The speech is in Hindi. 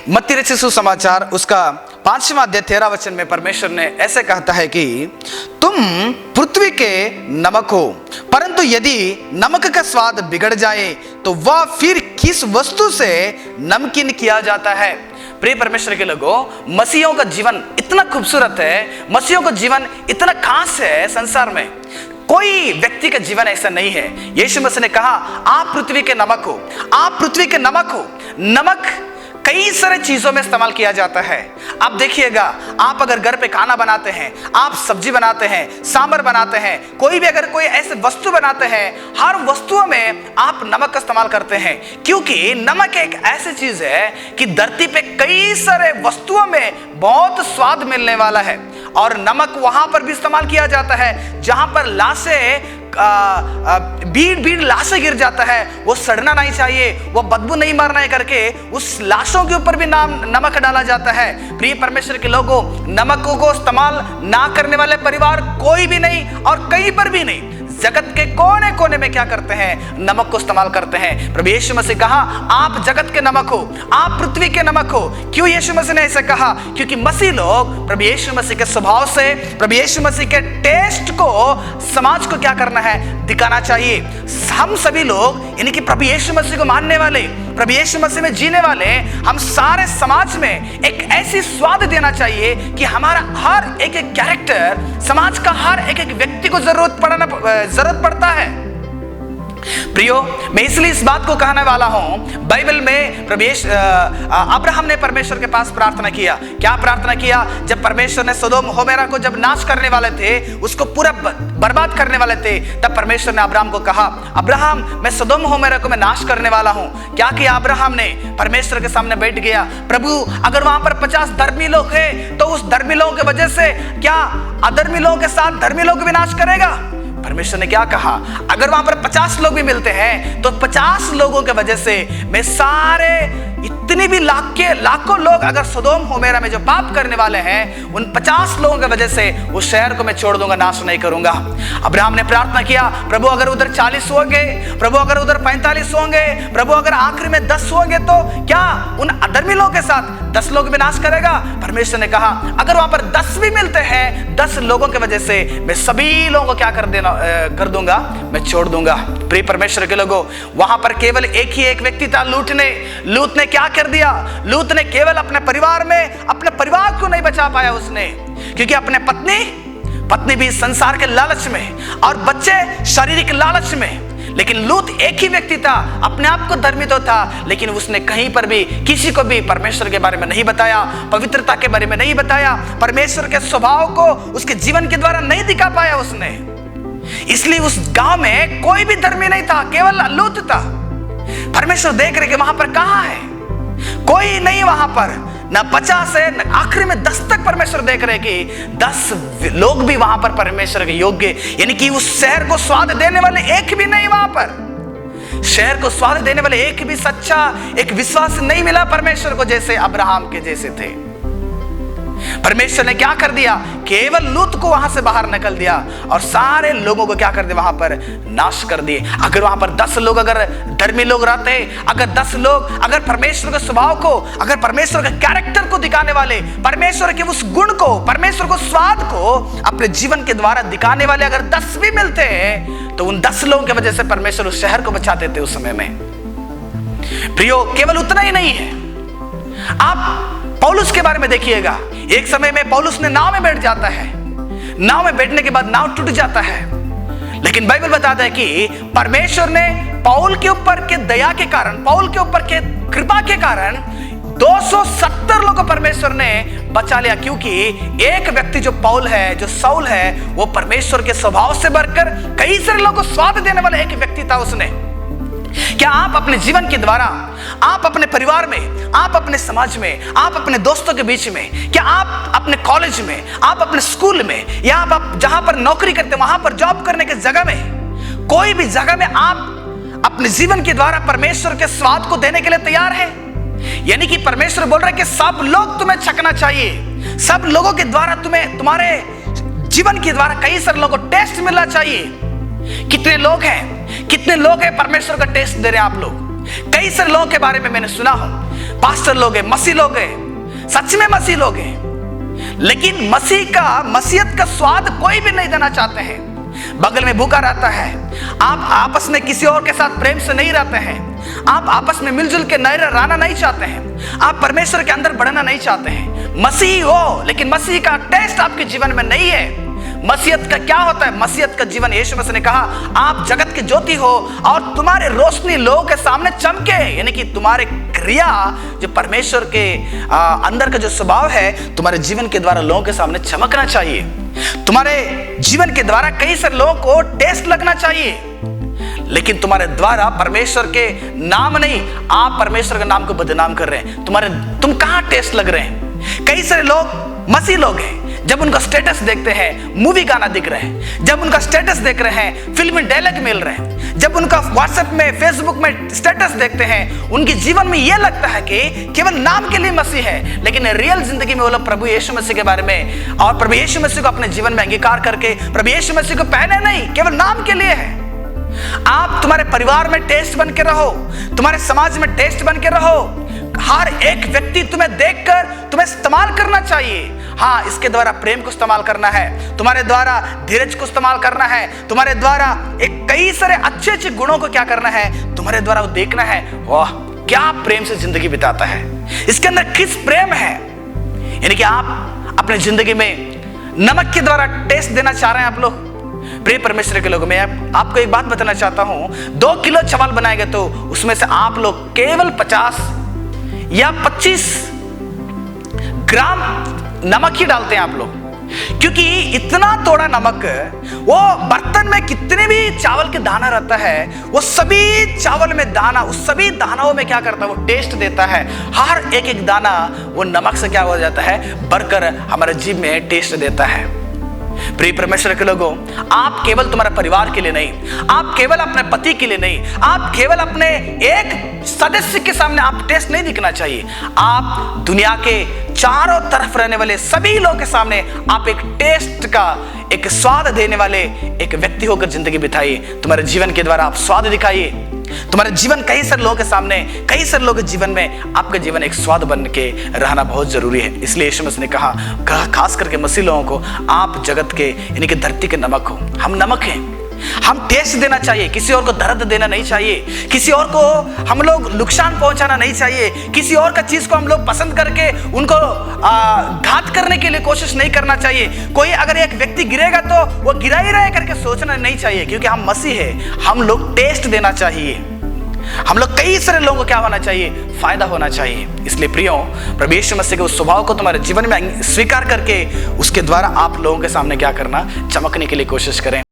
मत्ती रचित सुसमाचार उसका 5वां अध्याय 13 वचन में परमेश्वर ने ऐसे कहता है कि तुम पृथ्वी के नमक हो, परंतु यदि नमक का स्वाद बिगड़ जाए तो वह फिर किस वस्तु से नमकीन किया जाता है। प्रिय परमेश्वर के लोगों, मसीहों का जीवन इतना खूबसूरत है, मसीहों का जीवन इतना खास है। संसार में कोई व्यक्ति का जीवन ऐसा नहीं है। यीशु मसीह ने कहा आप पृथ्वी के नमक हो, आप पृथ्वी के नमक हो। नमक कई सारे चीजों में इस्तेमाल किया जाता है। आप देखिएगा, आप अगर घर पे खाना बनाते हैं, आप सब्जी बनाते हैं, सांभर बनाते हैं, कोई भी अगर कोई ऐसे वस्तु बनाते हैं, हर वस्तुओं में आप नमक का इस्तेमाल करते हैं, क्योंकि नमक एक ऐसी चीज है कि धरती पे कई सारे वस्तुओं में बहुत स्वाद मिलने वाला है। और नमक वहां पर भी इस्तेमाल किया जाता है जहां पर लाशें भीड़ लाशें गिर जाता है, वो सड़ना नहीं चाहिए, वो बदबू नहीं मारना है करके उस लाशों के ऊपर भी नमक डाला जाता है। प्रिय परमेश्वर के लोगों, नमक को इस्तेमाल ना करने वाले परिवार कोई भी नहीं और कहीं पर भी नहीं। जगत के कोने कोने में क्या करते हैं? नमक को इस्तेमाल करते हैं। प्रभु यीशु मसीह कहा आप जगत के नमक हो, आप पृथ्वी के नमक हो। क्यों यीशु मसीह ने ऐसा कहा? क्योंकि मसीह लोग प्रभु यीशु मसीह के स्वभाव से, प्रभु यीशु मसीह के टेस्ट को समाज को क्या करना है? दिखाना चाहिए। हम सभी लोग यानी कि प्रभु यीशु मसीह को मानने वाले, प्रभु यीशु मसीह में जीने वाले, हम सारे समाज में एक ऐसी स्वाद देना चाहिए कि हमारा हर एक एक कैरेक्टर, समाज का हर एक एक व्यक्ति को जरूरत पड़ता है। प्रियो, मैं इसलिए इस बात को कहने वाला हूं, बाइबल में अब्राहम ने परमेश्वर के पास प्रार्थना किया। क्या प्रार्थना किया? जब परमेश्वर ने सोदोम होमेरा को जब नाश करने वाले थे, उसको पूरा बर्बाद करने वाले थे, तब परमेश्वर ने अब्राहम को कहा अब्राहम मैं सोदोम होमेरा को मैं नाश करने वाला हूं। क्या किया अब्राहम ने? परमेश्वर के सामने बैठ गया। प्रभु अगर वहां पर 50 धर्मी लोग हैं तो उस धर्मी लोगों की वजह से क्या अधर्मी लोगों के साथ धर्मी लोग भी नाश करेगा? परमेश्वर ने क्या कहा? अगर वहां पर 50 लोग भी मिलते हैं तो 50 लोगों के वजह से मैं सारे इतने भी लाखों लोग अगर सदोम होमेरा में जो पाप करने वाले हैं, उन 50 लोगों की वजह से उस शहर को मैं छोड़ दूंगा, नाश नहीं करूंगा। अब्राहम ने प्रार्थना किया प्रभु अगर उधर 40 होंगे, प्रभु अगर उधर 45 होंगे, प्रभु अगर आखिरी में 10 होंगे तो क्या उन अधर्मी लोगों के साथ 10 लोग भी नाश करेगा? परमेश्वर ने कहा अगर वहां पर 10 भी मिलते हैं, 10 लोगों की वजह से मैं सभी लोगों को क्या कर दूंगा? मैं छोड़ दूंगा। प्रिय परमेश्वर के लोगों, वहां पर केवल एक ही एक व्यक्ति था, लूत ने क्या कर दिया? लूत ने केवल अपने परिवार में अपने परिवार को नहीं बचा पाया उसने, क्योंकि अपने पत्नी भी संसार के लालच में और बच्चे शारीरिक लालच में। लेकिन लूत एक ही व्यक्ति था, अपने आप को धर्मी तो था, लेकिन उसने कहीं पर भी किसी को भी परमेश्वर के बारे में नहीं बताया, पवित्रता के बारे में नहीं बताया, परमेश्वर के स्वभाव को उसके जीवन के द्वारा नहीं दिखा पाया उसने। इसलिए उस गांव में कोई भी धर्मी नहीं था, केवल लूत था। परमेश्वर देख रहे कि वहां पर कहां है? कोई नहीं वहां पर, ना 50 है, न आखिरी में 10 तक परमेश्वर देख रहे कि 10 लोग भी वहां पर परमेश्वर के योग्य, यानी कि उस शहर को स्वाद देने वाले एक भी नहीं वहां पर। शहर को स्वाद देने वाले एक भी सच्चा एक विश्वास नहीं मिला परमेश्वर को, जैसे अब्राहम के जैसे थे। परमेश्वर ने क्या कर दिया? केवल लूत को वहां से बाहर निकल दिया और सारे लोगों को क्या कर दिया? वहां पर नाश कर दिए। अगर वहां पर 10 लोग अगर धर्मी लोग रहते, अगर 10 लोग अगर परमेश्वर के स्वभाव को, अगर परमेश्वर के कैरेक्टर को दिखाने वाले, परमेश्वर के उस गुण को, परमेश्वर को स्वाद को अपने जीवन के द्वारा दिखाने वाले अगर 10 भी मिलते हैं, तो उन 10 लोगों की वजह से परमेश्वर उस शहर को बचाते थे उस समय में। प्रियो, केवल उतना ही नहीं है, आप पौलुस के बारे में देखिएगा। एक समय में पौलुस ने नाव में बैठ जाता है, नाव में बैठने के बाद नाव टूट जाता है, लेकिन बाइबल बताता है कि परमेश्वर ने पौल के ऊपर के दया के कारण, पौल के ऊपर के कृपा के कारण 270 लोगों को परमेश्वर ने बचा लिया। क्योंकि एक व्यक्ति जो पौल है, जो साउल है, वो परमेश्वर के स्वभाव से बढ़कर कई सारे लोगों को स्वाद देने वाला एक व्यक्ति था उसने। क्या आप अपने जीवन के द्वारा, आप अपने परिवार में, आप अपने समाज में, आप अपने दोस्तों के बीच में, क्या आप अपने कॉलेज में, आप अपने स्कूल में, या आप जहां पर नौकरी करते हैं, वहां पर जॉब करने की जगह में, कोई भी जगह में आप अपने जीवन के द्वारा परमेश्वर के स्वाद को देने के लिए तैयार हैं? यानी कि परमेश्वर बोल रहा है कि सब लोग तुम्हें छकना चाहिए, सब लोगों के द्वारा तुम्हें, तुम्हारे जीवन के द्वारा कई सारे लोगों को टेस्ट मिलना चाहिए। कितने लोग हैं, कितने लोग हैं परमेश्वर का टेस्ट दे रहे हैं आप लोग? कई सारे लोगों के बारे में मैंने सुना हूं, पास्टर लोग हैं, मसीह लोग हैं, सच में मसीह लोग हैं, लेकिन मसीहत का स्वाद कोई भी नहीं देना चाहते हैं। बगल में भूखा रहता है, आप आपस में किसी और के साथ प्रेम से नहीं रहते हैं, आप आपस में मिलजुल के नए रहना नहीं चाहते हैं, आप परमेश्वर के अंदर बढ़ना नहीं चाहते हैं। मसीही हो लेकिन मसीह का टेस्ट आपके जीवन में नहीं है। मसीहत का क्या होता है? मसीहत का जीवन, यीशु मसीह ने कहा आप जगत की ज्योति हो और तुम्हारे रोशनी लोगों के सामने चमके, यानी कि तुम्हारे क्रिया जो परमेश्वर के अंदर का जो स्वभाव है तुम्हारे जीवन के द्वारा लोगों के सामने चमकना चाहिए। तुम्हारे जीवन के द्वारा कई सारे लोगों को टेस्ट लगना चाहिए, लेकिन तुम्हारे द्वारा परमेश्वर के नाम नहीं, आप परमेश्वर के नाम को बदनाम कर रहे हैं। तुम कहां टेस्ट लग रहे हैं? कई सारे लोग मसीह लोग हैं, जब उनका स्टेटस देखते हैं मूवी गाना दिख रहे हैं, जब उनका स्टेटस देख रहे हैं फिल्मी डायलॉग मिल रहे हैं, जब उनका व्हाट्सएप में फेसबुक में स्टेटस देखते हैं, उनके जीवन में यह लगता है कि केवल नाम के लिए मसीह है, लेकिन रियल जिंदगी में वो लोग प्रभु यीशु मसीह के बारे में और प्रभु यीशु मसीह को अपने जीवन में अंगीकार करके प्रभु यीशु मसीह को पहने नहीं, केवल नाम के लिए है। आप तुम्हारे परिवार में टेस्ट बन के रहो, तुम्हारे समाज में टेस्ट बन के रहो। हर एक व्यक्ति तुम्हें देखकर तुम्हें इस्तेमाल करना चाहिए। हाँ, इसके द्वारा प्रेम को इस्तेमाल करना है, तुम्हारे द्वारा धीरज को इस्तेमाल करना है, तुम्हारे द्वारा एक कई सारे अच्छे अच्छे गुणों को क्या करना है, तुम्हारे द्वारा वो देखना है, वाह क्या प्रेम से जिंदगी बिताता है, इसके अंदर किस प्रेम है। यानी कि आप अपने जिंदगी में नमक के द्वारा टेस्ट देना चाह रहे हैं आप लोग। प्रिय परमेश्वर के लोगों, मैं आपको एक बात बताना चाहता हूं, 2 किलो चावल बनाएंगे तो उसमें से आप लोग केवल 50 या 25 ग्राम नमक ही डालते हैं आप लोग, क्योंकि इतना थोड़ा नमक वो बर्तन में कितने भी चावल के दाना रहता है, वो सभी चावल में दाना, उस सभी दानों में क्या करता है, वो टेस्ट देता है। हर एक एक दाना वो नमक से क्या हो जाता है, बढ़कर हमारे जीभ में टेस्ट देता है। प्रिय परमेश्वर के लोगों, आप केवल तुम्हारे परिवार के लिए नहीं, आप केवल अपने पति के लिए नहीं, आप केवल अपने एक सदस्य के सामने आप टेस्ट नहीं दिखना चाहिए, आप दुनिया के चारों तरफ रहने वाले सभी लोगों के सामने आप एक टेस्ट का, एक स्वाद देने वाले एक व्यक्ति होकर जिंदगी बिताइए। तुम्हारे जीवन के द्वारा आप स्वाद दिखाइए। तुम्हारे जीवन कई सारे लोगों के सामने, कई सारे लोगों के जीवन में आपका जीवन एक स्वाद बन के रहना बहुत जरूरी है। इसलिए यीशु मसीह ने कहा, खास करके मसीह लोगों को, आप जगत के यानी कि धरती के नमक हो। हम नमक हैं, हम टेस्ट देना चाहिए, किसी और को दर्द देना नहीं चाहिए, किसी और को हम लोग नुकसान पहुंचाना नहीं चाहिए, किसी और का चीज को हम लोग पसंद करके उनको घात करने के लिए कोशिश नहीं करना चाहिए। कोई अगर एक व्यक्ति गिरेगा तो वो गिरा ही रहे करके सोचना नहीं चाहिए, क्योंकि हम मसीह है, हम लोग टेस्ट देना चाहिए। हम लोग कई सारे लोगों को क्या होना चाहिए, फायदा होना चाहिए। इसलिए प्रियो, प्रभु यीशु मसीह के उस स्वभाव को तुम्हारे जीवन में स्वीकार करके उसके द्वारा आप लोगों के सामने क्या करना, चमकने के लिए कोशिश करें।